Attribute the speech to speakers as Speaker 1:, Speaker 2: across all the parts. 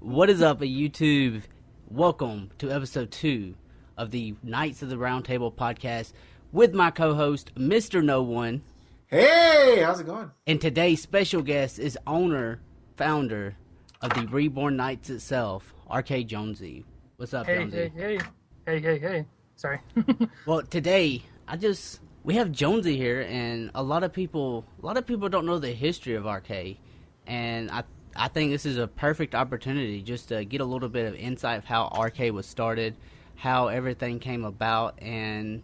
Speaker 1: What is up, YouTube? Welcome to episode 2 of the Knights of the Round Table podcast with my co-host, Mr. No One.
Speaker 2: Hey, how's it going?
Speaker 1: And today's special guest is founder of the Reborn Knights itself, RK Jonesy. What's up, Jonesy?
Speaker 3: Hey. Sorry.
Speaker 1: Well, today, we have Jonesy here, and a lot of people don't know the history of RK, and I think this is a perfect opportunity just to get a little bit of insight of how RK was started, how everything came about, and,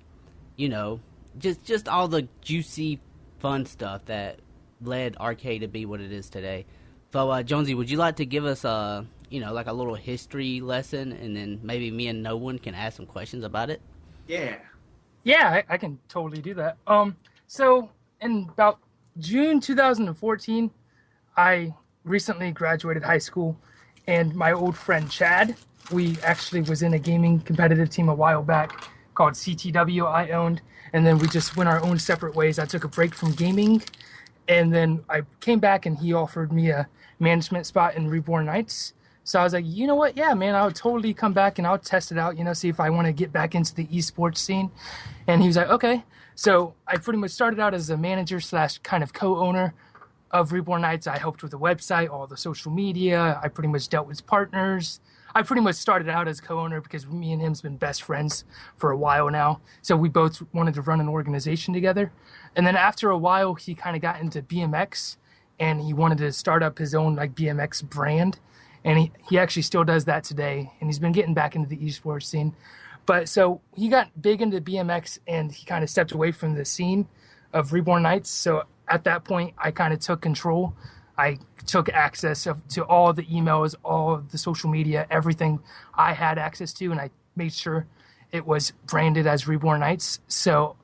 Speaker 1: you know, just all the juicy, fun stuff that led RK to be what it is today. So, Jonesy, would you like to give us a little history lesson, and then maybe me and No One can ask some questions about it?
Speaker 3: Yeah, I can totally do that. So in about June 2014, I recently graduated high school, and my old friend Chad, we actually was in a gaming competitive team a while back called CTW I owned, and then we just went our own separate ways. I took a break from gaming, and then I came back and he offered me a management spot in Reborn Knights. So I was like, you know what? Yeah, man, I'll totally come back and I'll test it out, see if I want to get back into the esports scene. And he was like, okay. So I pretty much started out as a manager / kind of co-owner of Reborn Knights. I helped with the website, all the social media. I pretty much dealt with partners. I pretty much started out as co-owner because me and him's been best friends for a while now. So we both wanted to run an organization together. And then after a while, he kind of got into BMX and he wanted to start up his own BMX brand. And he actually still does that today. And he's been getting back into the esports scene. But so he got big into BMX and he kind of stepped away from the scene of Reborn Knights. So at that point, I kind of took control. I took access to all the emails, all of the social media, everything I had access to. And I made sure it was branded as Reborn Knights. So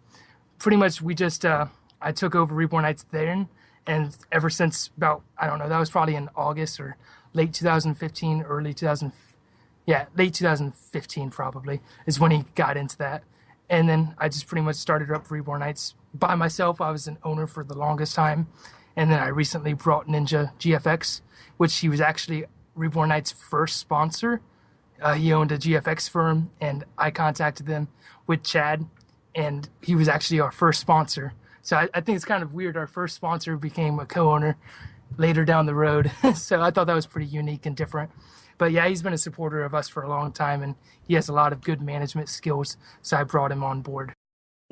Speaker 3: pretty much we just, I took over Reborn Knights then. And ever since about, I don't know, that was probably in August or late 2015, late 2015 probably is when he got into that. And then I just pretty much started up Reborn Knights by myself. I was an owner for the longest time. And then I recently brought Ninja GFX, which he was actually Reborn Knights' first sponsor. He owned a GFX firm, and I contacted them with Chad, and he was actually our first sponsor. So I think it's kind of weird. Our first sponsor became a co-owner later down the road. So I thought that was pretty unique and different. But yeah, he's been a supporter of us for a long time, and he has a lot of good management skills. So I brought him on board.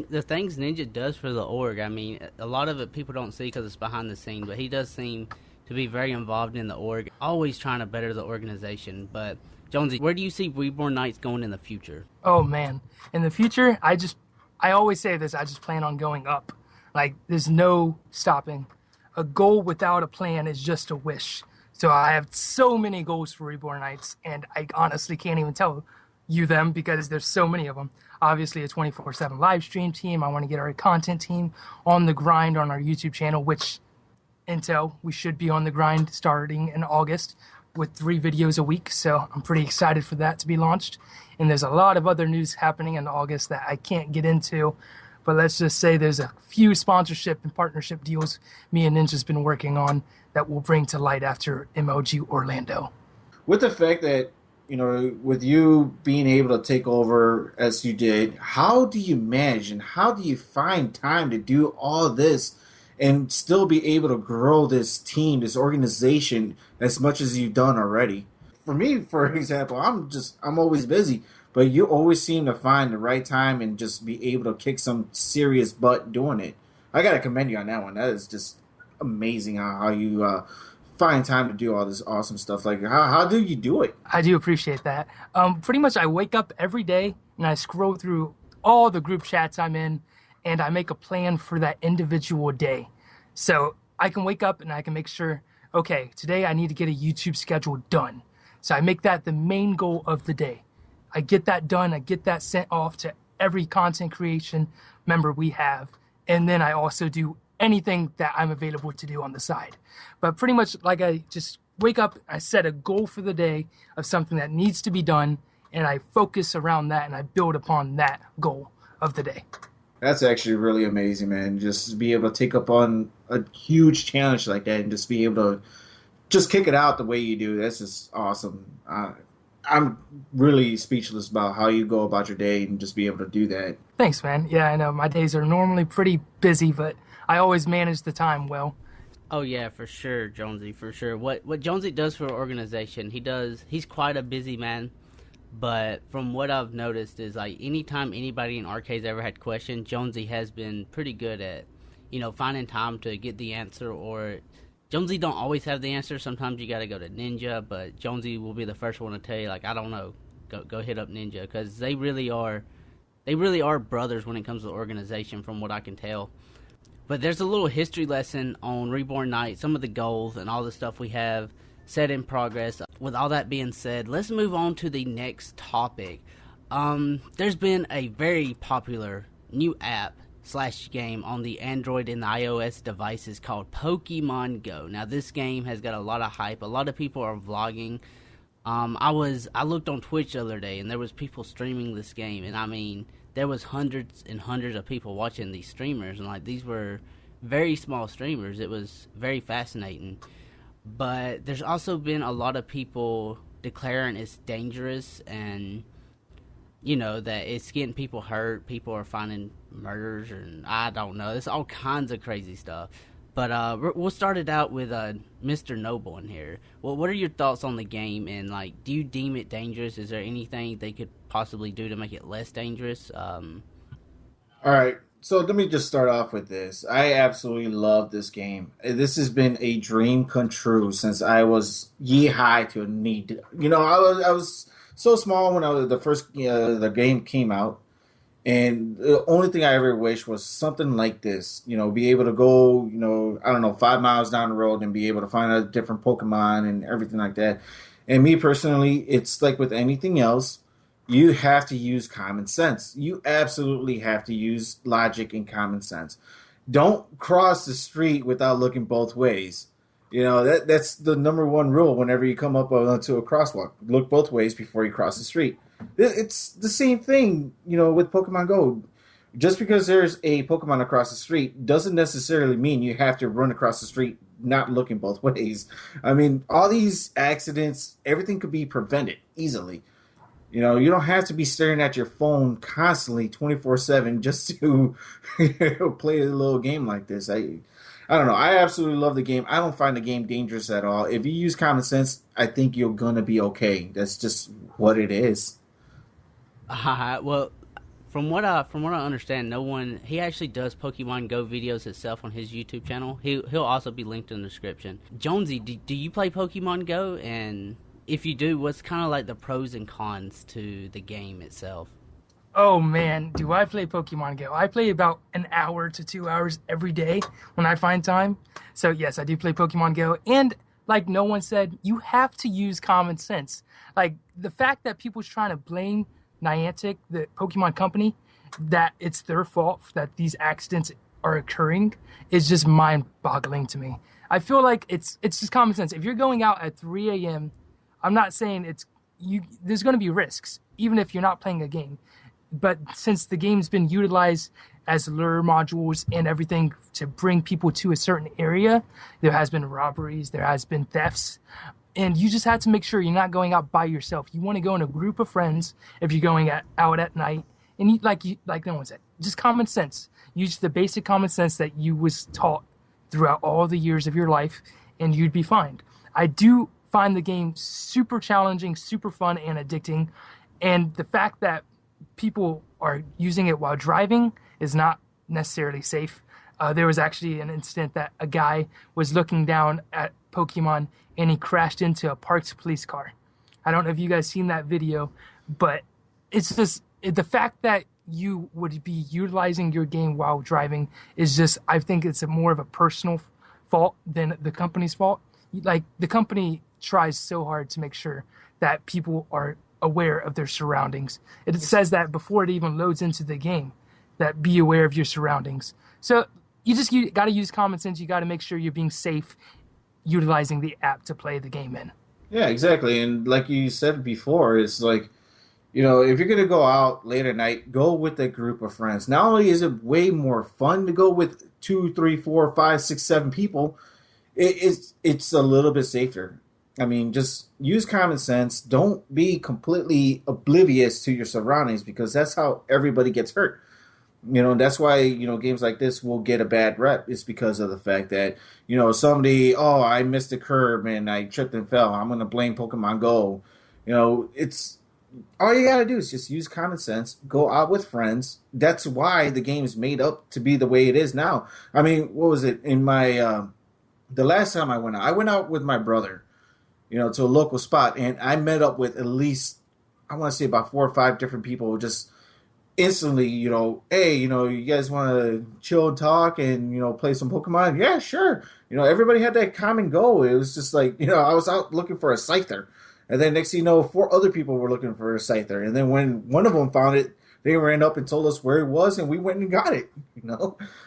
Speaker 1: The things Ninja does for the org, I mean, a lot of it people don't see because it's behind the scene, but he does seem to be very involved in the org, always trying to better the organization. But Jonesy, where do you see Reborn Knights going in the future?
Speaker 3: Oh man, in the future, I always say this, I just plan on going up. There's no stopping. A goal without a plan is just a wish. So I have so many goals for Reborn Knights, and I honestly can't even tell you them because there's so many of them. Obviously, a 24/7 live stream team. I want to get our content team on the grind on our YouTube channel, which we should be on the grind starting in August with 3 videos a week. So I'm pretty excited for that to be launched. And there's a lot of other news happening in August that I can't get into. But let's just say there's a few sponsorship and partnership deals me and Ninja's been working on that we'll bring to light after MLG Orlando.
Speaker 2: With the fact that, with you being able to take over as you did, how do you manage and how do you find time to do all this and still be able to grow this team, this organization, as much as you've done already? For me, for example, I'm always busy. But you always seem to find the right time and just be able to kick some serious butt doing it. I got to commend you on that one. That is just amazing how you find time to do all this awesome stuff. How do you do it?
Speaker 3: I do appreciate that. Pretty much I wake up every day and I scroll through all the group chats I'm in and I make a plan for that individual day. So I can wake up and I can make sure, okay, today I need to get a YouTube schedule done. So I make that the main goal of the day. I get that done. I get that sent off to every content creation member we have. And then I also do anything that I'm available to do on the side. But pretty much I just wake up, I set a goal for the day of something that needs to be done, and I focus around that and I build upon that goal of the day.
Speaker 2: That's actually really amazing, man. Just to be able to take up on a huge challenge like that and just be able to just kick it out the way you do. That's just awesome. I'm really speechless about how you go about your day and just be able to do that.
Speaker 3: Thanks, man. Yeah, I know my days are normally pretty busy, but I always manage the time well.
Speaker 1: Oh yeah, for sure, Jonesy, for sure. What Jonesy does for an organization, he's quite a busy man. But from what I've noticed is, like, anytime anybody in arcades ever had questions, Jonesy has been pretty good at, finding time to get the answer. Or Jonesy don't always have the answer. Sometimes you got to go to Ninja, but Jonesy will be the first one to tell you, like, I don't know, go hit up Ninja, because they really are brothers when it comes to the organization, from what I can tell. But there's a little history lesson on Reborn Night, some of the goals and all the stuff we have set in progress. With all that being said, let's move on to the next topic. There's been a very popular new app / game on the Android and the iOS devices called Pokemon Go. Now, this game has got a lot of hype. A lot of people are vlogging. I looked on Twitch the other day, and there was people streaming this game, and I mean, there was hundreds and hundreds of people watching these streamers, and like, these were very small streamers. It was very fascinating. But there's also been a lot of people declaring it's dangerous, and that it's getting people hurt. People are finding murders, and I don't know. There's all kinds of crazy stuff. But we'll start it out with Mr. Noble in here. Well, what are your thoughts on the game, and like, do you deem it dangerous? Is there anything they could possibly do to make it less dangerous?
Speaker 2: All right. So let me just start off with this. I absolutely love this game. This has been a dream come true since I was high to a knee. I was so small when the game came out, and the only thing I ever wished was something like this. Be able to go, 5 miles down the road and be able to find a different Pokemon and everything like that. And me personally, it's like with anything else. You have to use common sense. You absolutely have to use logic and common sense. Don't cross the street without looking both ways. That's the number one rule whenever you come up onto a crosswalk. Look both ways before you cross the street. It's the same thing, with Pokemon Go. Just because there's a Pokemon across the street doesn't necessarily mean you have to run across the street not looking both ways. I mean, all these accidents, everything could be prevented easily. You don't have to be staring at your phone constantly 24/7 just to play a little game like this. I don't know. I absolutely love the game. I don't find the game dangerous at all. If you use common sense, I think you're going to be okay. That's just what it is.
Speaker 1: Well, from what I understand, he actually does Pokemon Go videos himself on his YouTube channel. He'll also be linked in the description. Jonesy, do you play Pokemon Go? And if you do, what's kind of like the pros and cons to the game itself?
Speaker 3: Oh man, do I play Pokemon Go? I play about an hour to 2 hours every day when I find time. So yes, I do play Pokemon Go. And like no one said, you have to use common sense. Like, the fact that people's trying to blame Niantic, the Pokemon company, that it's their fault that these accidents are occurring is just mind-boggling to me. I feel like it's just common sense. If you're going out at 3 a.m., I'm not saying there's going to be risks, even if you're not playing a game. But since the game's been utilized as lure modules and everything to bring people to a certain area, there has been robberies, there has been thefts, and you just have to make sure you're not going out by yourself. You want to go in a group of friends if you're going out at night, and like no one said, just common sense. Use the basic common sense that you was taught throughout all the years of your life, and you'd be fine. I do find the game super challenging, super fun, and addicting. And the fact that people are using it while driving is not necessarily safe. There was actually an incident that a guy was looking down at Pokemon and he crashed into a parked police car. I don't know if you guys seen that video, but it's just the fact that you would be utilizing your game while driving is just, I think it's more of a personal fault than the company's fault. Like, the company tries so hard to make sure that people are aware of their surroundings. It says that before it even loads into the game, that be aware of your surroundings. So you got to use common sense. You got to make sure you're being safe utilizing the app to play the game in.
Speaker 2: Yeah, exactly. And like you said before, it's like, if you're going to go out late at night, go with a group of friends. Not only is it way more fun to go with 2, 3, 4, 5, 6, 7 people, It's a little bit safer. I mean, just use common sense. Don't be completely oblivious to your surroundings because that's how everybody gets hurt. That's why, games like this will get a bad rep. It's because of the fact that, somebody, oh, I missed a curb and I tripped and fell. I'm going to blame Pokemon Go. It's all you got to do is just use common sense, go out with friends. That's why the game is made up to be the way it is now. I mean, what was it in the last time I went out with my brother, to a local spot, and I met up with at least, I want to say about 4 or 5 different people just instantly, hey, you guys want to chill and talk and, play some Pokemon? Yeah, sure. Everybody had that common goal. It was just like, I was out looking for a Scyther. And then next thing you know, 4 other people were looking for a Scyther. And then when one of them found it, they ran up and told us where it was, and we went and got it,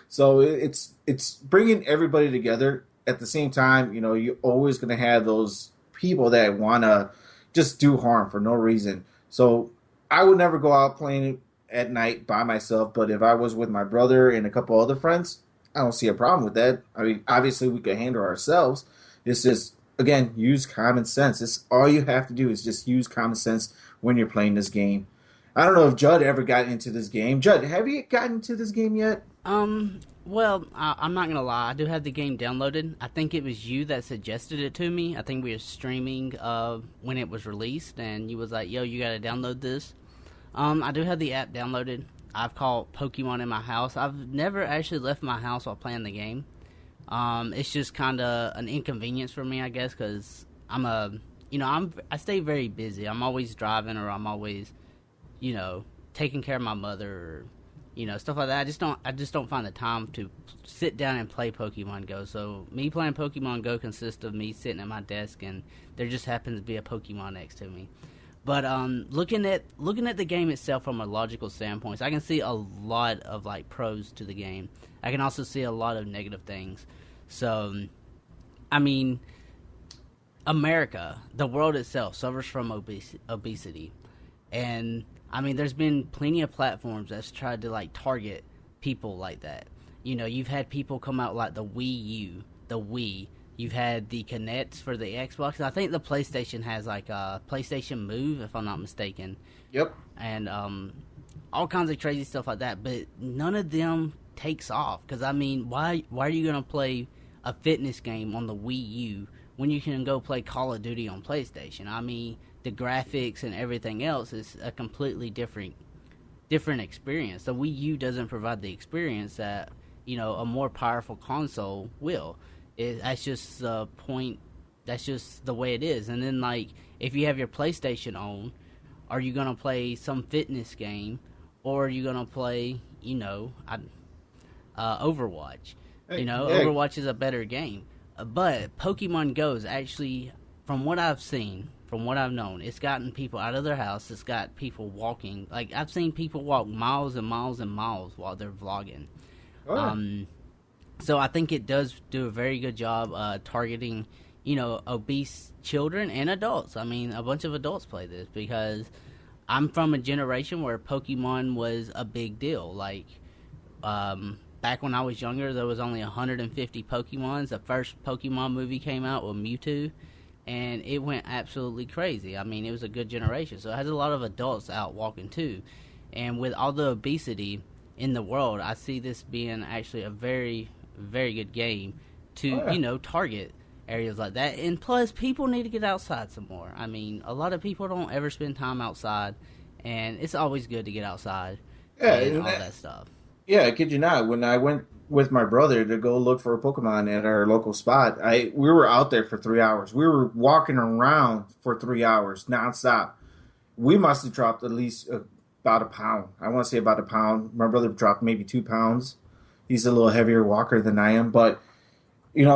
Speaker 2: So it's bringing everybody together. At the same time, you're always going to have those people that want to just do harm for no reason. So I would never go out playing at night by myself, but if I was with my brother and a couple other friends, I don't see a problem with that. I mean, obviously we could handle ourselves. This is, again, use common sense. It's all you have to do is just use common sense when you're playing this game. I don't know if Judd ever got into this game. Judd, have you gotten into this game yet?
Speaker 1: Well, I'm not gonna lie. I do have the game downloaded. I think it was you that suggested it to me. I think we were streaming when it was released, and you was like, "Yo, you gotta download this." I do have the app downloaded. I've caught Pokemon in my house. I've never actually left my house while playing the game. It's just kind of an inconvenience for me, I guess, because I stay very busy. I'm always driving, or I'm always, taking care of my mother, or, stuff like that. I just don't find the time to sit down and play Pokemon Go. So me playing Pokemon Go consists of me sitting at my desk, and there just happens to be a Pokemon next to me. But looking at the game itself from a logical standpoint, I can see a lot of pros to the game. I can also see a lot of negative things. So, I mean, America, the world itself, suffers from obesity, and I mean, there's been plenty of platforms that's tried to target people like that. You've had people come out like the Wii U, the Wii. You've had the Kinects for the Xbox. I think the PlayStation has a PlayStation Move, if I'm not mistaken.
Speaker 2: Yep.
Speaker 1: And all kinds of crazy stuff like that. But none of them takes off. Because, I mean, why are you going to play a fitness game on the Wii U when you can go play Call of Duty on PlayStation? I mean, the graphics and everything else is a completely different experience. The Wii U doesn't provide the experience that, a more powerful console will. That's just the point. That's just the way it is. And then, if you have your PlayStation on, are you going to play some fitness game, or are you going to play, Overwatch? Overwatch is a better game. But Pokemon Go is actually, from what I've seen, from what I've known, it's gotten people out of their house. It's got people walking. I've seen people walk miles and miles and miles while they're vlogging. Oh. So I think it does do a very good job targeting, obese children and adults. I mean, a bunch of adults play this because I'm from a generation where Pokemon was a big deal. Back when I was younger, there was only 150 Pokemons. The first Pokemon movie came out with Mewtwo, and it went absolutely crazy. I mean, it was a good generation. So it has a lot of adults out walking too. And with all the obesity in the world, I see this being actually a very, very good game to, target areas like that. And plus, people need to get outside some more. I mean, a lot of people don't ever spend time outside, and it's always good to get outside and all that stuff.
Speaker 2: Yeah, I kid you not. When I went with my brother to go look for a Pokemon at our local spot, we were out there for 3 hours. We were walking around for 3 hours nonstop. We must have dropped at least about a pound. I want to say about a pound. My brother dropped maybe 2 pounds. He's a little heavier walker than I am. But, in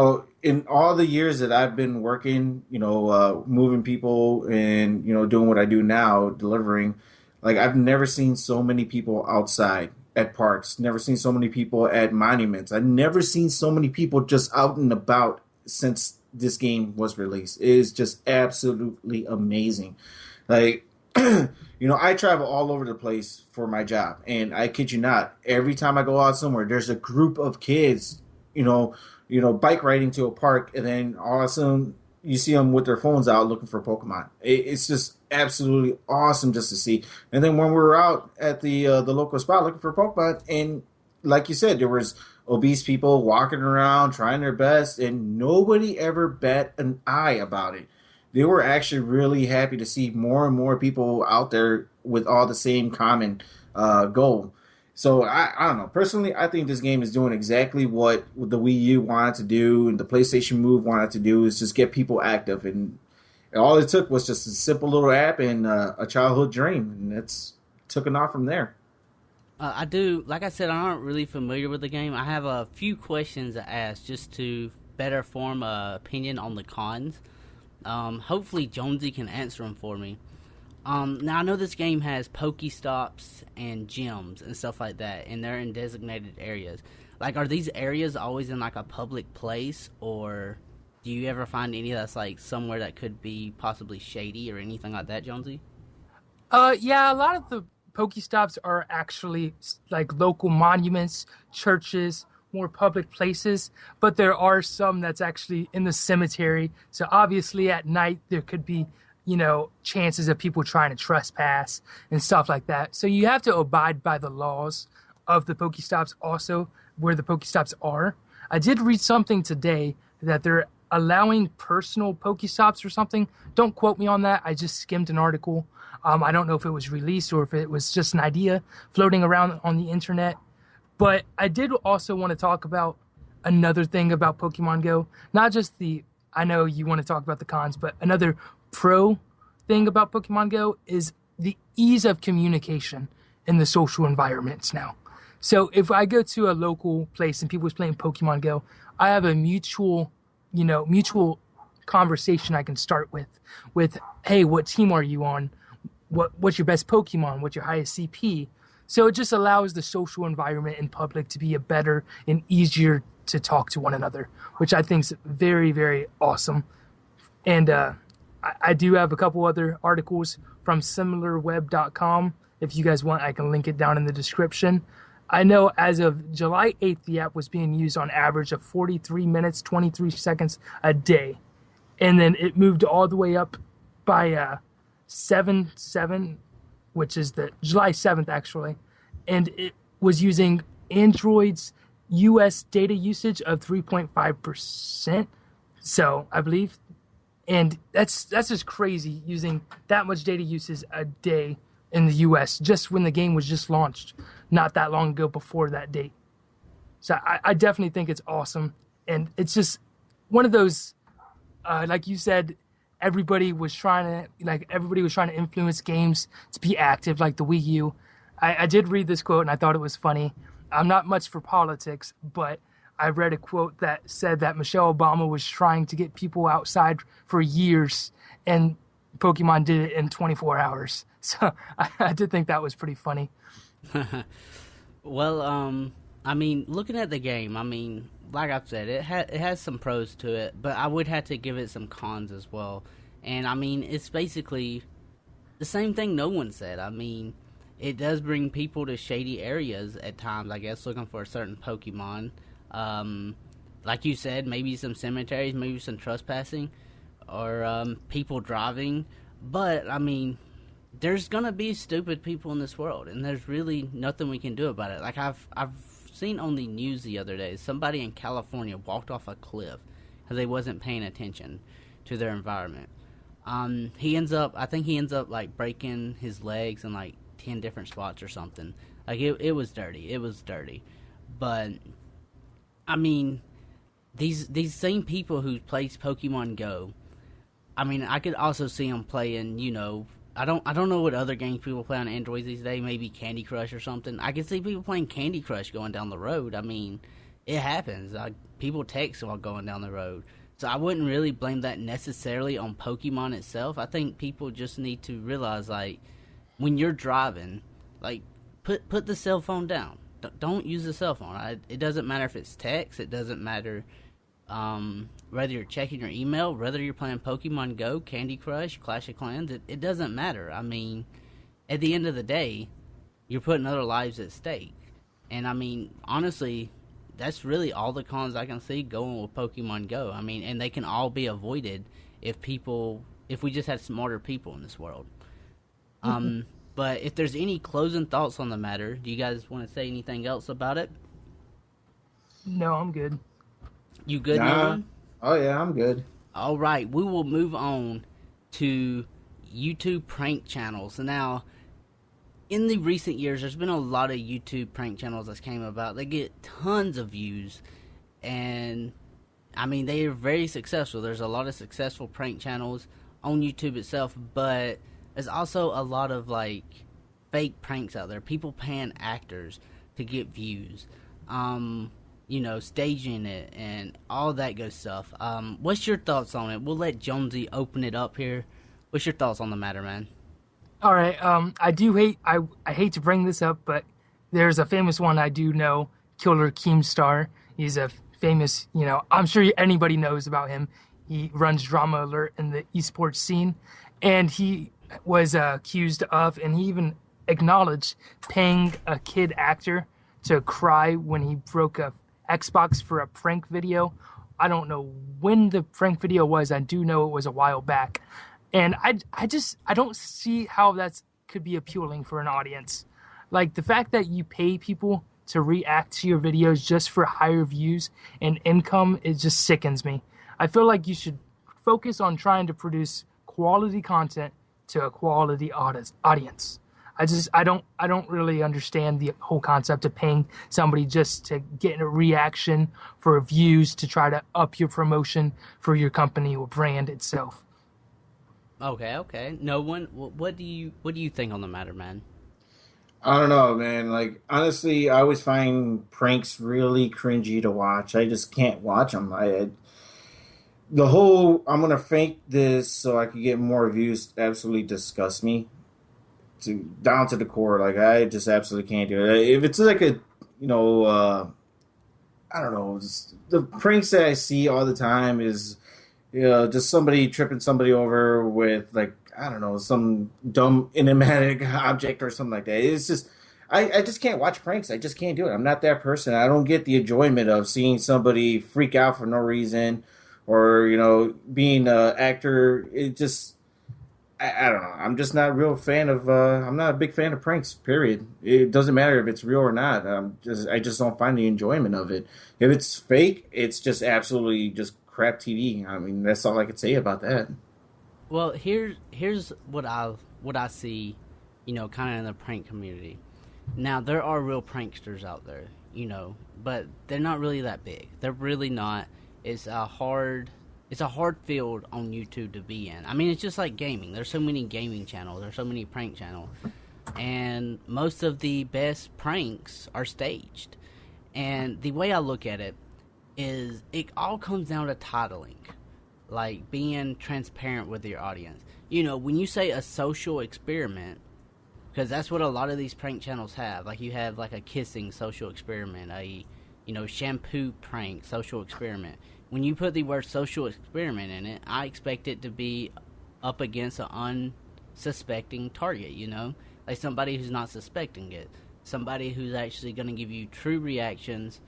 Speaker 2: all the years that I've been working, moving people and, doing what I do now, delivering, I've never seen so many people outside at parks, never seen so many people at monuments. I've never seen so many people just out and about since this game was released. It is just absolutely amazing. I travel all over the place for my job, and I kid you not, every time I go out somewhere, there's a group of kids bike riding to a park, and then all of a sudden you see them with their phones out looking for Pokemon. It's just absolutely awesome just to see. And then when we were out at the local spot looking for Pokemon, and like you said, there was obese people walking around trying their best, and nobody ever bat an eye about it. They were actually really happy to see more and more people out there with all the same common goal. So I don't know. Personally, I think this game is doing exactly what the Wii U wanted to do and the PlayStation Move wanted to do, is just get people active. And all it took was just a simple little app and a childhood dream, and it's taken off from there.
Speaker 1: I do, like I said, I'm not really familiar with the game. I have a few questions to ask just to better form an opinion on the cons. Hopefully Jonesy can answer them for me. Now I know this game has Pokestops and gyms and stuff like that, and they're in designated areas. Like, are these areas always in like a public place, or do you ever find any that's like somewhere that could be possibly shady or anything like that, Jonesy?
Speaker 3: Yeah, a lot of the Pokestops are actually like local monuments, churches, more public places, but there are some that's actually in the cemetery. So obviously at night there could be, chances of people trying to trespass and stuff like that. So you have to abide by the laws of the Pokestops also, where the Pokestops are. I did read something today that they're allowing personal Pokestops or something. Don't quote me on that. I just skimmed an article. I don't know if it was released or if it was just an idea floating around on the internet. But I did also want to talk about another thing about Pokemon Go. Not just I know you want to talk about the cons, but another pro thing about Pokemon Go is the ease of communication in the social environments now. So if I go to a local place and people is playing Pokemon Go, I have a mutual conversation I can start with, hey, what team are you on? What's your best Pokemon? What's your highest CP? So it just allows the social environment in public to be a better and easier to talk to one another, which I think is very, very awesome. And I do have a couple other articles from similarweb.com. If you guys want, I can link it down in the description. I know as of July 8th, the app was being used on average of 43 minutes, 23 seconds a day. And then it moved all the way up by 7/7, which is the July 7th, actually. And it was using Android's US data usage of 3.5%. So I believe. And that's just crazy, using that much data usage a day in the US, just when the game was just launched, not that long ago before that date. So I definitely think it's awesome. And it's just one of those, like you said, everybody was trying to influence games to be active, like the Wii U. I did read this quote and I thought it was funny. I'm not much for politics, but I read a quote that said that Michelle Obama was trying to get people outside for years, and Pokemon did it in 24 hours. So I did think that was pretty funny.
Speaker 1: Well, I mean, looking at the game, I mean, like I've said, it has some pros to it, but I would have to give it some cons as well. And I mean, it's basically the same thing no one said. I mean, it does bring people to shady areas at times, I guess, looking for a certain Pokemon. Like you said, maybe some cemeteries, maybe some trespassing, or people driving. But I mean, there's gonna be stupid people in this world, and there's really nothing we can do about it. Like I've seen on the news the other day, somebody in California walked off a cliff because they wasn't paying attention to their environment. I think he ends up like breaking his legs in like 10 different spots or something. Like it was dirty. It was dirty. But I mean, these same people who plays Pokemon Go, I mean, I could also see them playing, I don't know what other games people play on Android these days, maybe Candy Crush or something. I could see people playing Candy Crush going down the road. I mean, it happens. People text while going down the road. So I wouldn't really blame that necessarily on Pokemon itself. I think people just need to realize, like, when you're driving, like, put the cell phone down. Don't use the cell phone. It doesn't matter if it's text. It doesn't matter whether you're checking your email, whether you're playing Pokemon Go, Candy Crush, Clash of Clans. It doesn't matter. I mean, at the end of the day, you're putting other lives at stake. And I mean, honestly, that's really all the cons I can see going with Pokemon Go. I mean, and they can all be avoided if we just had smarter people in this world. But if there's any closing thoughts on the matter, do you guys want to say anything else about it?
Speaker 3: No, I'm good.
Speaker 1: You good,
Speaker 2: Nah.
Speaker 1: Nolan?
Speaker 2: Oh yeah, I'm good.
Speaker 1: All right, we will move on to YouTube prank channels. Now, in the recent years, there's been a lot of YouTube prank channels that came about. They get tons of views, and I mean, they are very successful. There's a lot of successful prank channels on YouTube itself, but there's also a lot of like fake pranks out there. People paying actors to get views, staging it and all that good stuff. What's your thoughts on it? We'll let Jonesy open it up here. What's your thoughts on the matter, man?
Speaker 3: All right. I hate to bring this up, but there's a famous one I do know, Killer Keemstar. He's a famous, I'm sure anybody knows about him. He runs Drama Alert in the esports scene, and he was accused of, and he even acknowledged paying a kid actor to cry when he broke a Xbox for a prank video. I don't know when the prank video was. I do know it was a while back. And I don't see how that could be appealing for an audience. Like, the fact that you pay people to react to your videos just for higher views and income, it just sickens me. I feel like you should focus on trying to produce quality content to a quality audience. I don't really understand the whole concept of paying somebody just to get a reaction for views to try to up your promotion for your company or brand itself.
Speaker 1: Okay. No one. What do you think on the matter, man?
Speaker 2: I don't know, man. Like, honestly, I always find pranks really cringy to watch. I just can't watch them. The whole I'm gonna fake this so I can get more views absolutely disgusts me down to the core. Like, I just absolutely can't do it. If it's like a, I don't know, the pranks that I see all the time is, just somebody tripping somebody over with, like, I don't know, some dumb enigmatic object or something like that. It's just, I just can't watch pranks. I just can't do it. I'm not that person. I don't get the enjoyment of seeing somebody freak out for no reason or, being an actor. It just, I don't know. I'm just not a real fan of, I'm not a big fan of pranks, period. It doesn't matter if it's real or not. I just don't find the enjoyment of it. If it's fake, it's just absolutely just crap TV. I mean, that's all I could say about that.
Speaker 1: Well, here's what I see, kind of in the prank community. Now, there are real pranksters out there, but they're not really that big. They're really not. It's a hard field on YouTube to be in. I mean, it's just like gaming. There's so many gaming channels. There's so many prank channels. And most of the best pranks are staged. And the way I look at it is it all comes down to titling. Like, being transparent with your audience. When you say a social experiment, because that's what a lot of these prank channels have. Like, you have, like, a kissing social experiment, a, shampoo prank social experiment. When you put the word social experiment in it, I expect it to be up against an unsuspecting target, Like, somebody who's not suspecting it. Somebody who's actually going to give you true reactions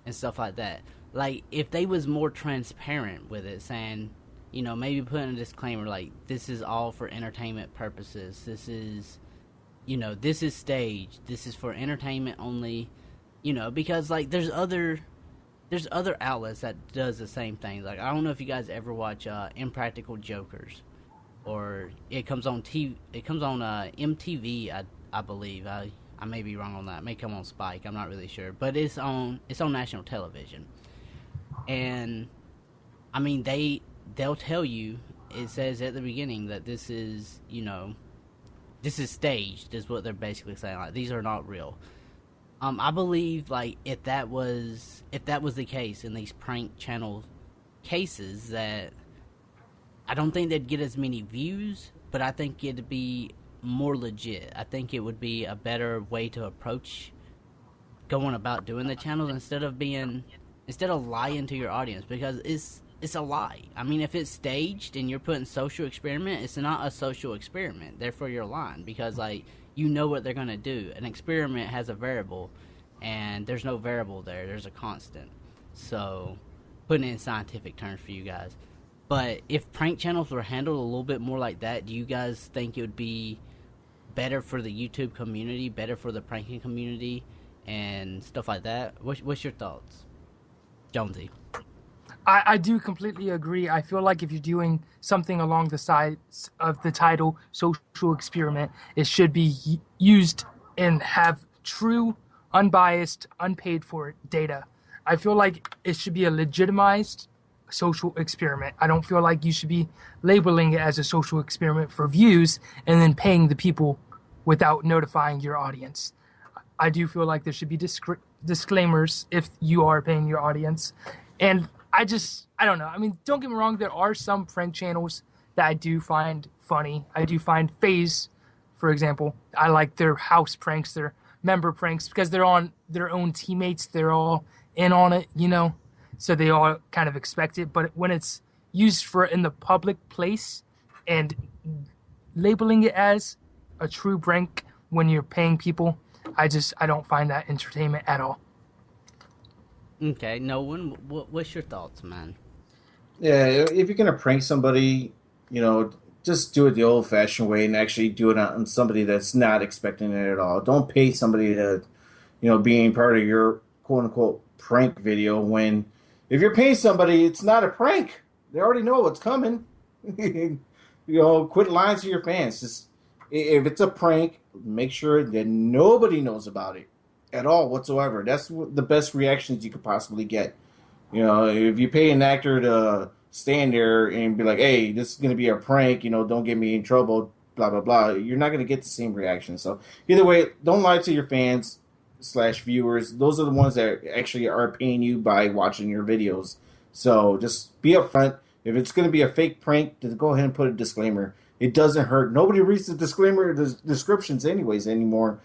Speaker 1: and stuff like that. Like, if they was more transparent with it, saying, maybe putting a disclaimer like, this is all for entertainment purposes. This is, this is staged. This is for entertainment only. Because, like, there's other outlets that does the same thing. Like, I don't know if you guys ever watch Impractical Jokers, or it comes on TV. It comes on MTV, I believe. I may be wrong on that. It may come on Spike. I'm not really sure, but it's on national television. And I mean, they'll tell you, it says at the beginning that this is, this is staged, is what they're basically saying. Like, these are not real. I believe, like, if that was the case in these prank channel cases, that I don't think they'd get as many views, but I think it'd be more legit. I think it would be a better way to approach going about doing the channels instead of lying to your audience, because it's a lie. I mean, if it's staged and you're putting social experiment, it's not a social experiment. Therefore, you're lying, because, like, what they're going to do. An experiment has a variable, and there's no variable there. There's a constant. So, putting it in scientific terms for you guys. But if prank channels were handled a little bit more like that, do you guys think it would be better for the YouTube community, better for the pranking community, and stuff like that? What's your thoughts, Jonesy?
Speaker 3: I do completely agree. I feel like if you're doing something along the sides of the title, social experiment, it should be used and have true, unbiased, unpaid for data. I feel like it should be a legitimized social experiment. I don't feel like you should be labeling it as a social experiment for views and then paying the people without notifying your audience. I do feel like there should be disclaimers if you are paying your audience. And I don't know. I mean, don't get me wrong, there are some prank channels that I do find funny. I do find FaZe, for example. I like their house pranks, their member pranks, because they're on their own teammates. They're all in on it, you know? So they all kind of expect it. But when it's used for in the public place and labeling it as a true prank when you're paying people, I don't find that entertainment at all.
Speaker 1: Okay, Nolan, what's your thoughts, man?
Speaker 2: Yeah, if you're gonna prank somebody, just do it the old-fashioned way and actually do it on somebody that's not expecting it at all. Don't pay somebody to, being part of your quote-unquote prank video when if you're paying somebody, it's not a prank. They already know what's coming. Quit lying to your fans. Just if it's a prank, make sure that nobody knows about it at all whatsoever. That's the best reactions you could possibly get. If you pay an actor to stand there and be like, hey, this is going to be a prank, don't get me in trouble, blah, blah, blah, you're not going to get the same reaction. So either way, don't lie to your fans / viewers. Those are the ones that actually are paying you by watching your videos. So just be upfront. If it's going to be a fake prank, just go ahead and put a disclaimer. It doesn't hurt. Nobody reads the disclaimer, the descriptions anyways anymore.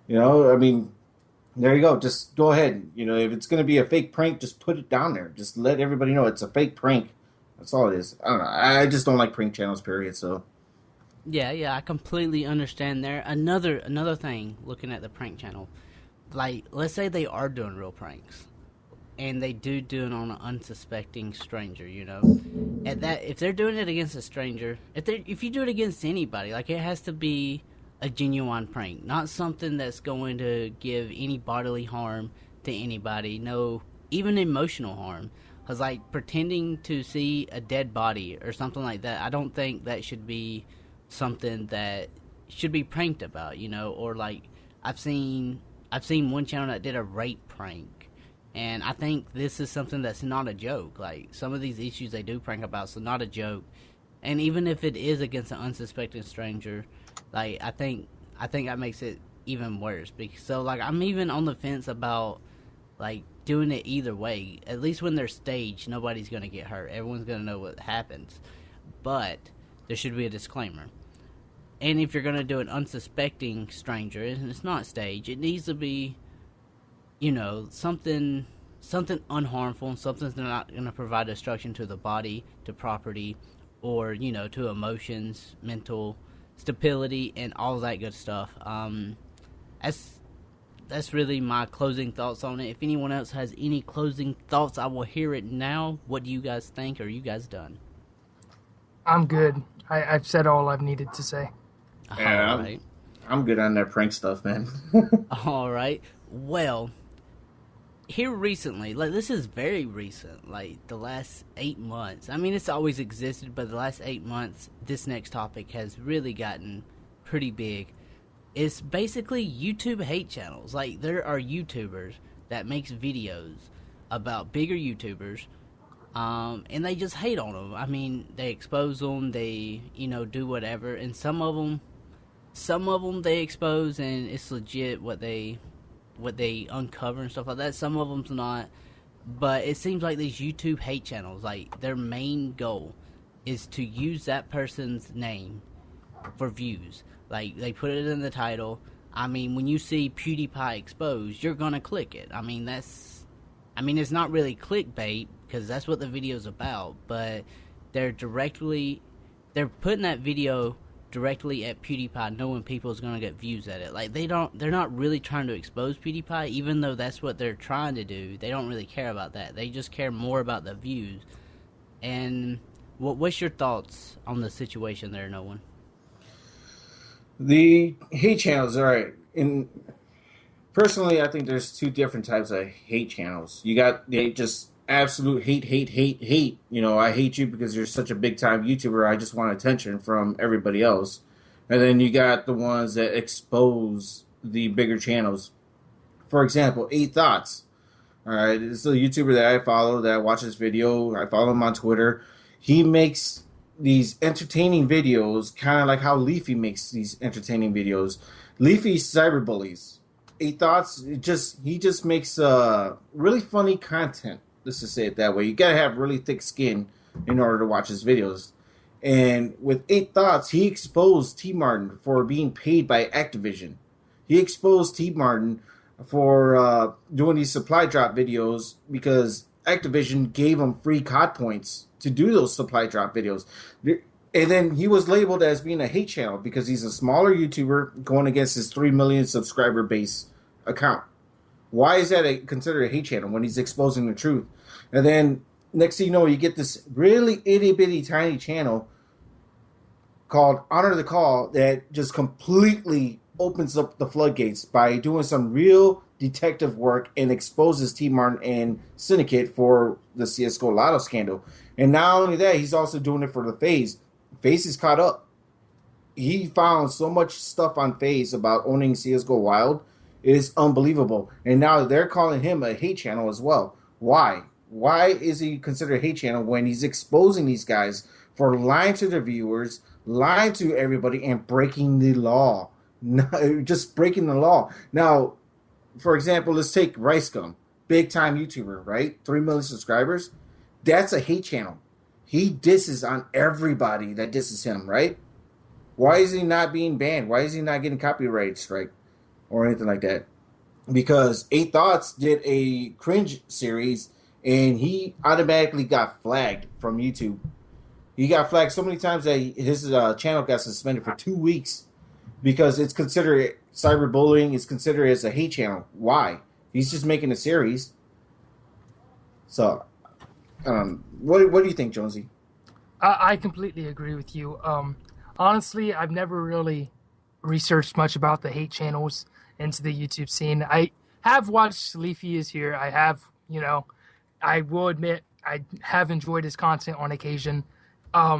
Speaker 2: There you go. Just go ahead. If it's going to be a fake prank, just put it down there. Just let everybody know it's a fake prank. That's all it is. I don't know. I just don't like prank channels, period. So.
Speaker 1: Yeah, I completely understand there. Another thing, looking at the prank channel, like, let's say they are doing real pranks, and they do it on an unsuspecting stranger, and that if they're doing it against a stranger, if you do it against anybody, like, it has to be a genuine prank, not something that's going to give any bodily harm to anybody, no, even emotional harm. Because, like, pretending to see a dead body or something like that, I don't think that should be something that should be pranked about, or, like, I've seen one channel that did a rape prank, and I think this is something that's not a joke. Like, some of these issues they do prank about, so not a joke. And even if it is against an unsuspecting stranger, like, I think that makes it even worse. So, like, I'm even on the fence about, like, doing it either way. At least when they're staged, nobody's going to get hurt. Everyone's going to know what happens. But there should be a disclaimer. And if you're going to do an unsuspecting stranger, and it's not staged, it needs to be, something unharmful, something that's not going to provide destruction to the body, to property, or, to emotions, mental stability, and all that good stuff. That's really my closing thoughts on it. If anyone else has any closing thoughts, I will hear it now. What do you guys think? Are you guys done?
Speaker 3: I'm good. I've said all I've needed to say.
Speaker 2: Yeah,
Speaker 1: All right.
Speaker 2: I'm good on that prank stuff, man.
Speaker 1: All right. Well, here recently, like, this is very recent, like the last 8 months. I mean, it's always existed, but the last 8 months, this next topic has really gotten pretty big. It's basically YouTube hate channels. Like, there are YouTubers that makes videos about bigger YouTubers, and they just hate on them. I mean, they expose them, they, do whatever, and some of them they expose, and it's legit what they uncover and stuff like that. Some of them's not, but it seems like these YouTube hate channels, like, their main goal is to use that person's name for views. Like, they put it in the title. I mean, when you see PewDiePie exposed, you're gonna click it. I mean, it's not really clickbait, because that's what the video's about, but they're putting that video directly at PewDiePie, knowing people's gonna get views at it. Like they're not really trying to expose PewDiePie, even though that's what they're trying to do. They don't really care about that. They just care more about the views. And what's your thoughts on the situation there, Nolan?
Speaker 2: The hate channels, all right. Personally, I think there's two different types of hate channels. You got the just absolute hate. You know, I hate you because you're such a big time YouTuber. I just want attention from everybody else. And then you got the ones that expose the bigger channels. For example, 8 Thoughts. All right, this is a YouTuber that I follow that watches video. I follow him on Twitter. He makes these entertaining videos, kind of like how Leafy makes these entertaining videos. Leafy cyberbullies. 8 Thoughts, he just makes really funny content. Let's just say it that way. You gotta have really thick skin in order to watch his videos. And with 8 Thoughts, he exposed T. Martin for being paid by Activision. He exposed T. Martin for doing these supply drop videos because Activision gave him free COD points to do those supply drop videos. And then he was labeled as being a hate channel because he's a smaller YouTuber going against his 3 million subscriber base account. Why is that considered a hate channel when he's exposing the truth? And then next thing you know, you get this really itty bitty tiny channel called Honor the Call that just completely opens up the floodgates by doing some real detective work and exposes T. Martin and Syndicate for the CSGO Lotto scandal. And not only that, he's also doing it for the FaZe. FaZe is caught up. He found so much stuff on FaZe about owning CSGO Wild. It is unbelievable. And now they're calling him a hate channel as well. Why? Why is he considered a hate channel when he's exposing these guys for lying to their viewers, lying to everybody, and breaking the law? Just breaking the law. Now, for example, let's take Ricegum, big time YouTuber, right? 3 million subscribers. That's a hate channel. He disses on everybody that disses him, right? Why is he not being banned? Why is he not getting copyright strike or anything like that? Because 8 Thoughts did a cringe series and he automatically got flagged from YouTube. He got flagged so many times that his channel got suspended for 2 weeks because it's considered cyberbullying. It's considered as a hate channel. Why? He's just making a series. So, what do you think, Jonesy?
Speaker 3: I completely agree with you. Honestly, I've never really researched much about the hate channels into the YouTube scene. I have watched Leafy is Here. I have, I will admit I have enjoyed his content on occasion.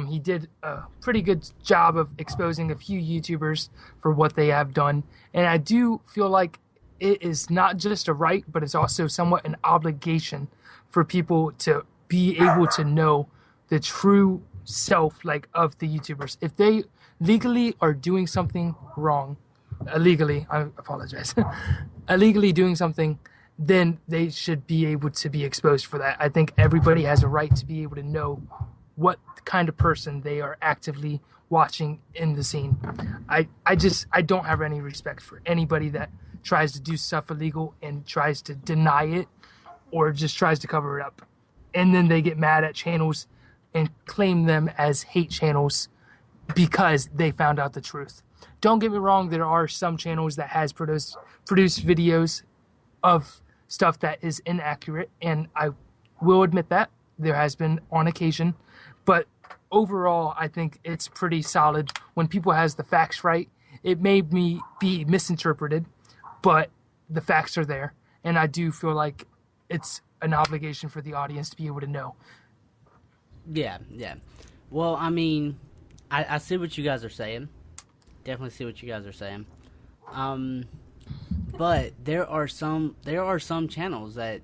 Speaker 3: He did a pretty good job of exposing a few YouTubers for what they have done. And I do feel like it is not just a right, but it's also somewhat an obligation for people to be able to know the true self, of the YouTubers. If they legally are doing something wrong, illegally doing something, then they should be able to be exposed for that. I think everybody has a right to be able to know what kind of person they are actively watching in the scene. I don't have any respect for anybody that tries to do stuff illegal and tries to deny it or just tries to cover it up. And then they get mad at channels and claim them as hate channels because they found out the truth. Don't get me wrong, there are some channels that has produced videos of stuff that is inaccurate, and I will admit that there has been on occasion. But overall, I think it's pretty solid when people has the facts right. It may be misinterpreted, but the facts are there. And I do feel like it's an obligation for the audience to be able to know.
Speaker 1: Yeah. Well, I mean, I see what you guys are saying. Definitely see what you guys are saying. But there are some channels that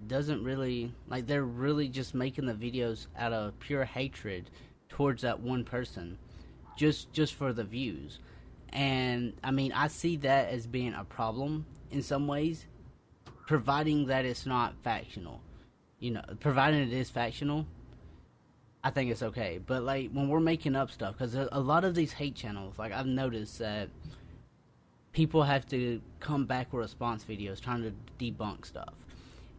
Speaker 1: doesn't really, they're really just making the videos out of pure hatred towards that one person, just for the views. And I mean, I see that as being a problem in some ways, providing that it's not factional. Providing it is factional, I think it's okay. But when we're making up stuff, because a lot of these hate channels, I've noticed that people have to come back with response videos trying to debunk stuff.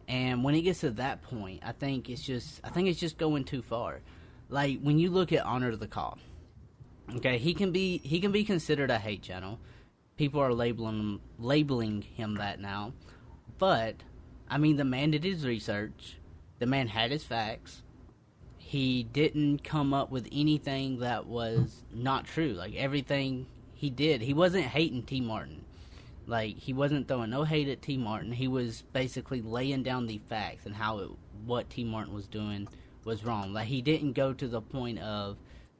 Speaker 1: And when it gets to that point, I think it's just going too far. When you look at Honor the Call, Okay, he can be considered a hate channel. People are labeling him that now. But I mean, the man did his research. The man had his facts. He didn't come up with anything that was not true. Like everything he did, he wasn't hating T Martin. Like he wasn't throwing no hate at T Martin. He was basically laying down the facts and what T Martin was doing was wrong. Like he didn't go to the point of,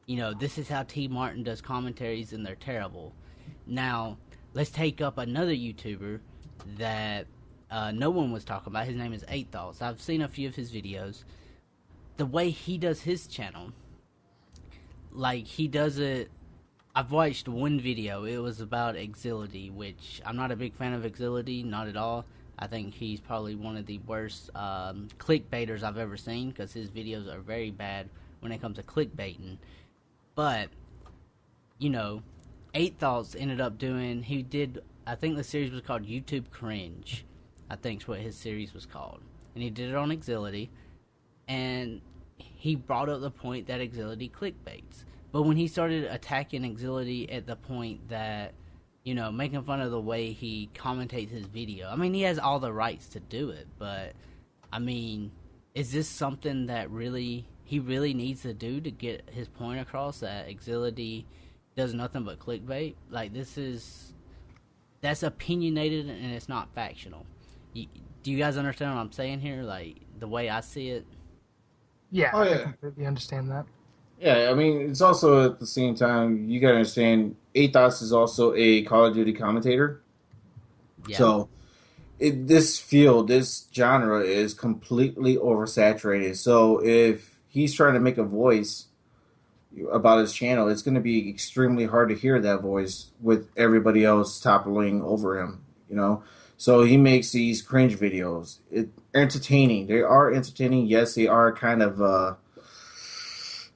Speaker 1: this is how T Martin does commentaries and they're terrible. Now let's take up another YouTuber that no one was talking about. His name is 8 Thoughts. I've seen a few of his videos. The way he does his channel, like he does it. I've watched one video. It was about Exility, which I'm not a big fan of Exility, not at all. I think he's probably one of the worst clickbaiters I've ever seen because his videos are very bad when it comes to clickbaiting. But, 8 Thoughts ended up doing, I think the series was called YouTube Cringe. I think is what his series was called. And he did it on Exility. And he brought up the point that Exility clickbaits. But when he started attacking Exility at the point that, making fun of the way he commentates his video, I mean, he has all the rights to do it, but, I mean, is this something that he really needs to do to get his point across that Exility does nothing but clickbait? Like, that's opinionated and it's not factional. Do you guys understand what I'm saying here? Like, the way I see it?
Speaker 3: Yeah,
Speaker 2: Oh, yeah.
Speaker 3: I completely understand that.
Speaker 2: Yeah, I mean, it's also at the same time, you gotta understand, 8 Thoughts is also a Call of Duty commentator.
Speaker 1: Yeah.
Speaker 2: So, this genre is completely oversaturated. So, if he's trying to make a voice about his channel, it's going to be extremely hard to hear that voice with everybody else toppling over him, So, he makes these cringe videos. Entertaining. They are entertaining. Yes, they are kind of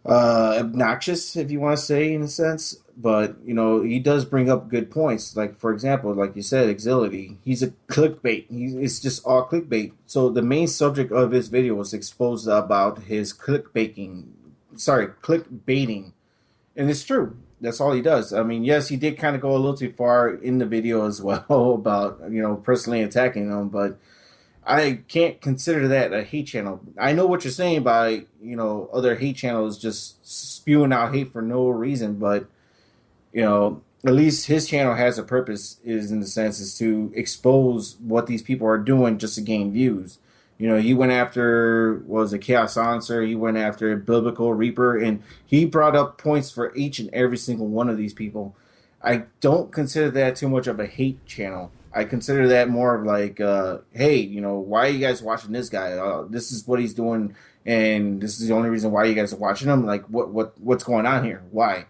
Speaker 2: obnoxious, if you want to say, in a sense. But, he does bring up good points. Like, for example, like you said, Exility. He's a clickbait. It's just all clickbait. So the main subject of his video was exposed about his clickbaiting. And it's true. That's all he does. I mean, yes, he did kind of go a little too far in the video as well about, personally attacking them. But I can't consider that a hate channel. I know what you're saying by, other hate channels just spewing out hate for no reason, but, at least his channel has a purpose, is in the sense is to expose what these people are doing just to gain views. He went after, was a Chaos Silencer, he went after Biblical Reaper, and he brought up points for each and every single one of these people. I don't consider that too much of a hate channel. I consider that more of like, hey, why are you guys watching this guy? This is what he's doing, and this is the only reason why you guys are watching him. Like, what's going on here? Why?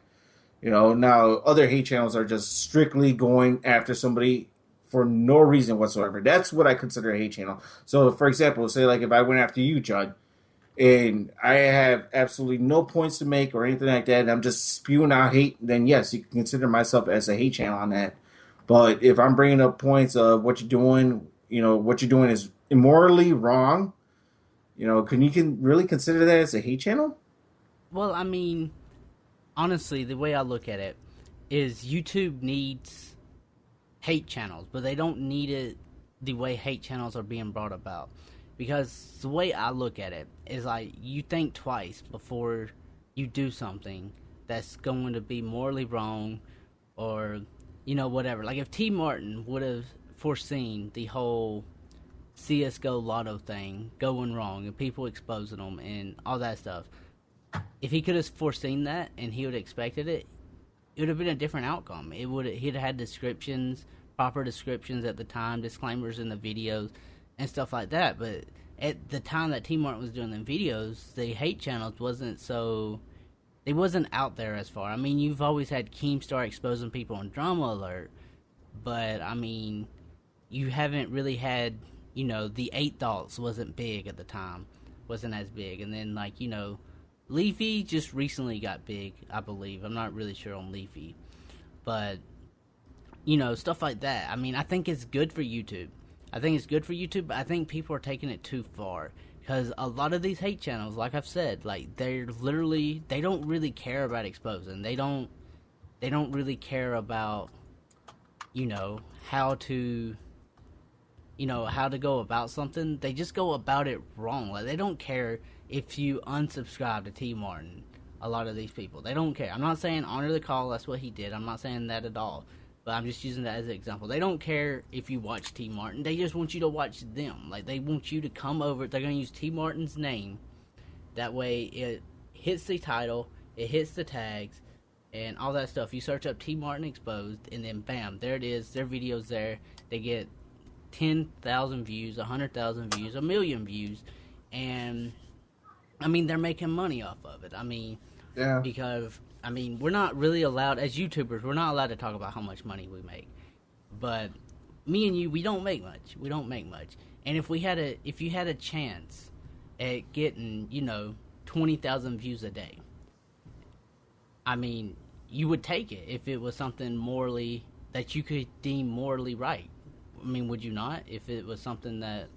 Speaker 2: Now other hate channels are just strictly going after somebody for no reason whatsoever. That's what I consider a hate channel. So, for example, say like if I went after you, Judd, and I have absolutely no points to make or anything like that, and I'm just spewing out hate, then yes, you can consider myself as a hate channel on that. But if I'm bringing up points of what you're doing, what you're doing is immorally wrong, can you really consider that as a hate channel?
Speaker 1: Well, I mean, honestly, the way I look at it is YouTube needs hate channels, but they don't need it the way hate channels are being brought about. Because the way I look at it is like, you think twice before you do something that's going to be morally wrong or, whatever. Like if T Martin would have foreseen the whole CSGO lotto thing going wrong and people exposing them and all that stuff, if he could have foreseen that and he would have expected it, it would have been a different outcome. He'd have had descriptions, proper descriptions at the time, disclaimers in the videos, and stuff like that. But at the time that T Martin was doing the videos, the hate channels wasn't out there as far. I mean, you've always had Keemstar exposing people on Drama Alert, but I mean, you haven't really had, the 8 Thoughts wasn't big at the time, wasn't as big, and then Leafy just recently got big, I believe. I'm not really sure on Leafy. But, stuff like that. I mean, I think it's good for YouTube. But I think people are taking it too far. Because a lot of these hate channels, like I've said, like, they don't really care about exposing. They don't they don't really care about, how to, how to go about something. They just go about it wrong. Like, they don't care if you unsubscribe to T Martin. A lot of these people, they don't care. I'm not saying honor the call. That's what he did. I'm not saying that at all. But I'm just using that as an example. They don't care if you watch T Martin. They just want you to watch them. Like, they want you to come over. They're going to use T Martin's name. That way it hits the title, it hits the tags, and all that stuff. You search up T Martin Exposed, and then bam, there it is. Their video's there. They get 10,000 views, 100,000 views, 1,000,000 views. And, I mean, they're making money off of it. I mean,
Speaker 2: Yeah.
Speaker 1: because, I mean, we're not really allowed, as YouTubers, we're not allowed to talk about how much money we make. But me and you, we don't make much. We don't make much. And if you had a chance at getting, 20,000 views a day, I mean, you would take it if it was something morally, that you could deem morally right. I mean, would you not? If it was something that,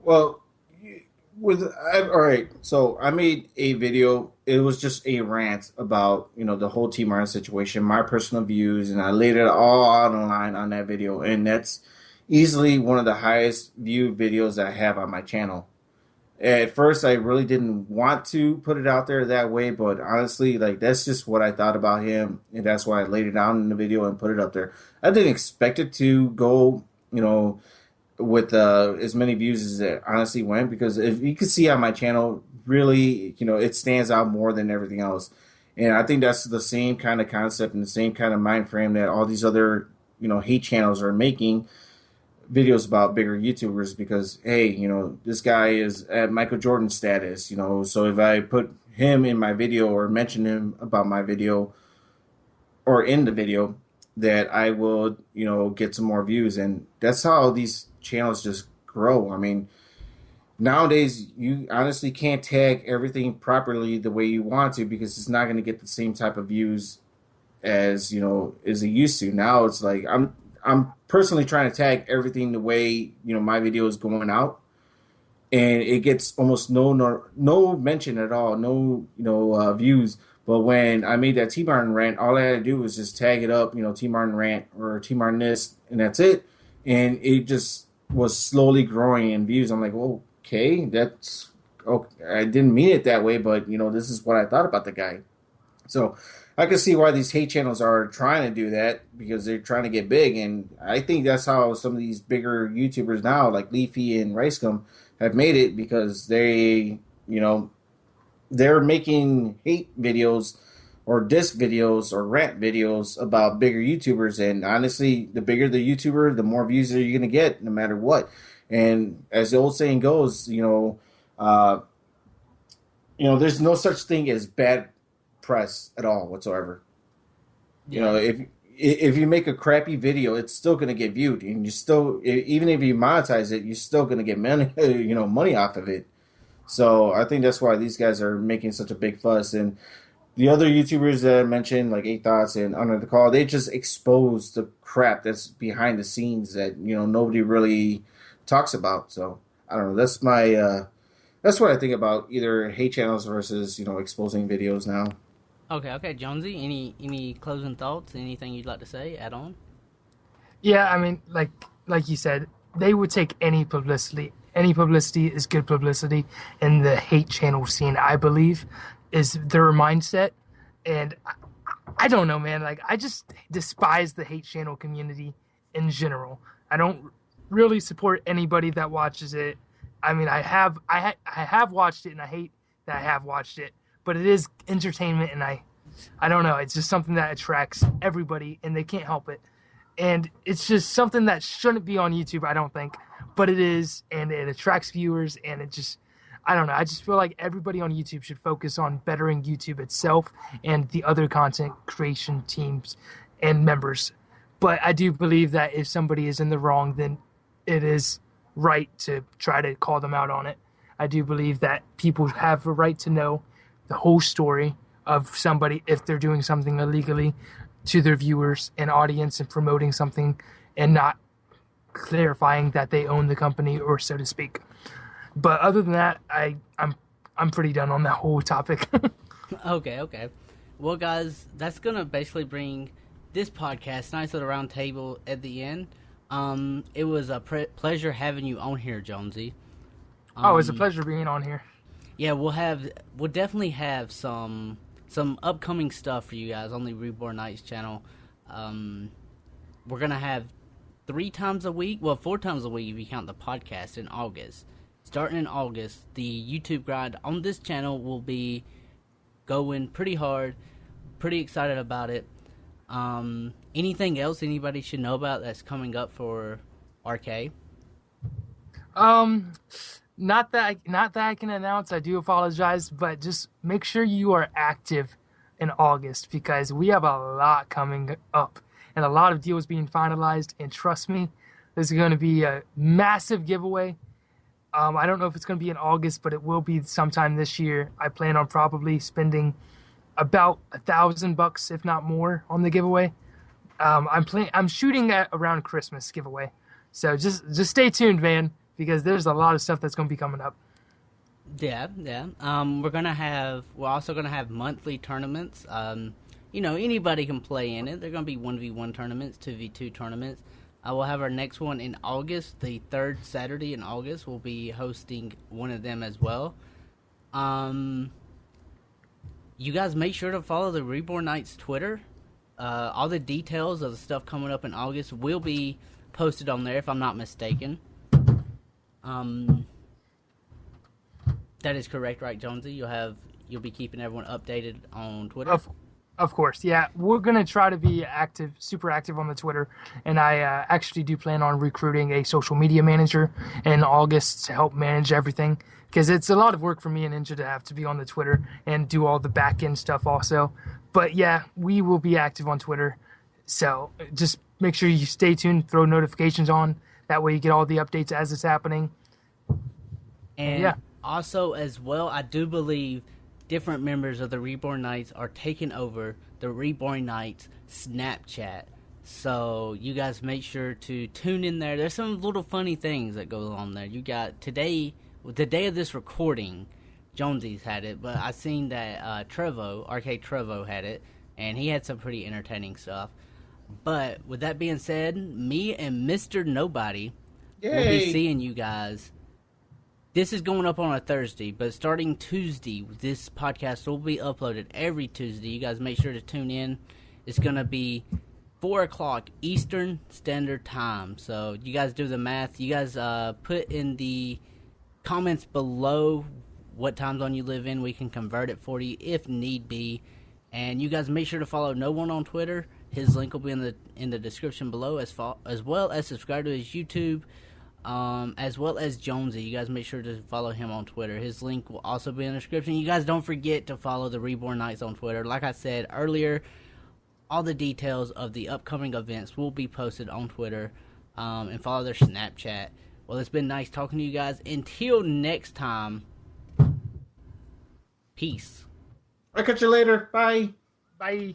Speaker 2: Well, all right. So I made a video. It was just a rant about the whole T Martin situation, my personal views, and I laid it all out online on that video. And that's easily one of the highest viewed videos I have on my channel. At first, I really didn't want to put it out there that way, but honestly, like, that's just what I thought about him, and that's why I laid it down in the video and put it up there. I didn't expect it to go, with as many views as it honestly went, because if you can see on my channel, really, it stands out more than everything else. And I think that's the same kind of concept and the same kind of mind frame that all these other, hate channels are making videos about bigger YouTubers, because, hey, this guy is at Michael Jordan status, so if I put him in my video or mention him about my video or in the video, that I will, get some more views. And that's how these channels just grow. I mean, nowadays you honestly can't tag everything properly the way you want to, because it's not going to get the same type of views as as it used to. Now it's like I'm personally trying to tag everything the way my video is going out, and it gets almost no mention at all, no views. But when I made that T Martin rant, all I had to do was just tag it up, T Martin rant or T Martin this, and that's it. And it just was slowly growing in views. I'm like, okay, that's okay. I didn't mean it that way, but this is what I thought about the guy. So I can see why these hate channels are trying to do that, because they're trying to get big. And I think that's how some of these bigger YouTubers now, like Leafy and Ricegum, have made it, because they, they're making hate videos or diss videos or rant videos about bigger YouTubers. And honestly, the bigger the YouTuber, the more views that you're going to get, no matter what. And as the old saying goes, there's no such thing as bad press at all whatsoever.
Speaker 1: Yeah.
Speaker 2: If you make a crappy video, it's still going to get viewed, and you still, even if you monetize it, you're still going to get money, money off of it. So I think that's why these guys are making such a big fuss. And the other YouTubers that I mentioned, like 8 Thoughts and Under the Call, they just expose the crap that's behind the scenes that nobody really talks about. So I don't know. That's that's what I think about either hate channels versus exposing videos now.
Speaker 1: Okay, Jonesy, any closing thoughts? Anything you'd like to say? Add on?
Speaker 3: Yeah, I mean, like you said, they would take any publicity. Any publicity is good publicity, and the hate channel scene, I believe, is their mindset. And I don't know, man. Like, I just despise the hate channel community in general. I don't really support anybody that watches it. I mean, I have watched it, and I hate that I have watched it. But it is entertainment, and I don't know. It's just something that attracts everybody, and they can't help it. And it's just something that shouldn't be on YouTube, I don't think. But it is, and it attracts viewers, and it just, I don't know. I just feel like everybody on YouTube should focus on bettering YouTube itself and the other content creation teams and members. But I do believe that if somebody is in the wrong, then it is right to try to call them out on it. I do believe that people have a right to know the whole story of somebody if they're doing something illegally to their viewers and audience and promoting something and not clarifying that they own the company, or so to speak. But other than that, I'm pretty done on that whole topic.
Speaker 1: Okay. Well, guys, that's gonna basically bring this podcast nice little round table at the end. It was a pleasure having you on here, Jonesy.
Speaker 3: It's a pleasure being on here.
Speaker 1: Yeah, we'll definitely have some upcoming stuff for you guys on the Reborn Nights channel. We're gonna have 4 times a week if you count the podcast in August. Starting in August, the YouTube grind on this channel will be going pretty hard. Pretty excited about it. Anything else anybody should know about that's coming up for RK?
Speaker 3: Not that I can announce. I do apologize, but just make sure you are active in August because we have a lot coming up and a lot of deals being finalized. And trust me, this is going to be a massive giveaway. I don't know if it's going to be in August, but it will be sometime this year. I plan on probably spending about $1,000, if not more, on the giveaway. I'm shooting at around Christmas giveaway, so just stay tuned, man, because there's a lot of stuff that's going to be coming up.
Speaker 1: Yeah. We're also gonna have monthly tournaments. Anybody can play in it. They're gonna be 1v1 tournaments, 2v2 tournaments. We'll have our next one in August, the third Saturday in August. We'll be hosting one of them as well. You guys make sure to follow the Reborn Nights Twitter. All the details of the stuff coming up in August will be posted on there, if I'm not mistaken. That is correct, right, Jonesy? You'll be keeping everyone updated on Twitter.
Speaker 3: Of course, yeah. We're gonna try to be active, super active on the Twitter, and I actually do plan on recruiting a social media manager in August to help manage everything. Because it's a lot of work for me and Ninja to have to be on the Twitter and do all the back end stuff also. But yeah, we will be active on Twitter. So just make sure you stay tuned, throw notifications on. That way you get all the updates as it's happening.
Speaker 1: And yeah. Also as well, I do believe different members of the Reborn Knights are taking over the Reborn Knights Snapchat. So you guys make sure to tune in there. There's some little funny things that go on there. You got today... The day of this recording, Jonesy's had it, but I seen that RK Trevo had it, and he had some pretty entertaining stuff. But with that being said, me and Mr. Nobody will be seeing you guys. This is going up on a Thursday, but starting Tuesday, this podcast will be uploaded every Tuesday. You guys make sure to tune in. It's going to be 4 o'clock Eastern Standard Time. So you guys do the math. You guys put in the comments below what time zone you live in. We can convert it for you if need be. And you guys make sure to follow No One on Twitter. His link will be in the description below, as well as subscribe to his YouTube, as well as Jonesy. You guys make sure to follow him on Twitter. His link will also be in the description. You guys don't forget to follow the Reborn Knights on Twitter. Like I said earlier, all the details of the upcoming events will be posted on Twitter, and follow their Snapchat. Well, it's been nice talking to you guys. Until next time, peace.
Speaker 2: I'll catch you later. Bye.
Speaker 3: Bye.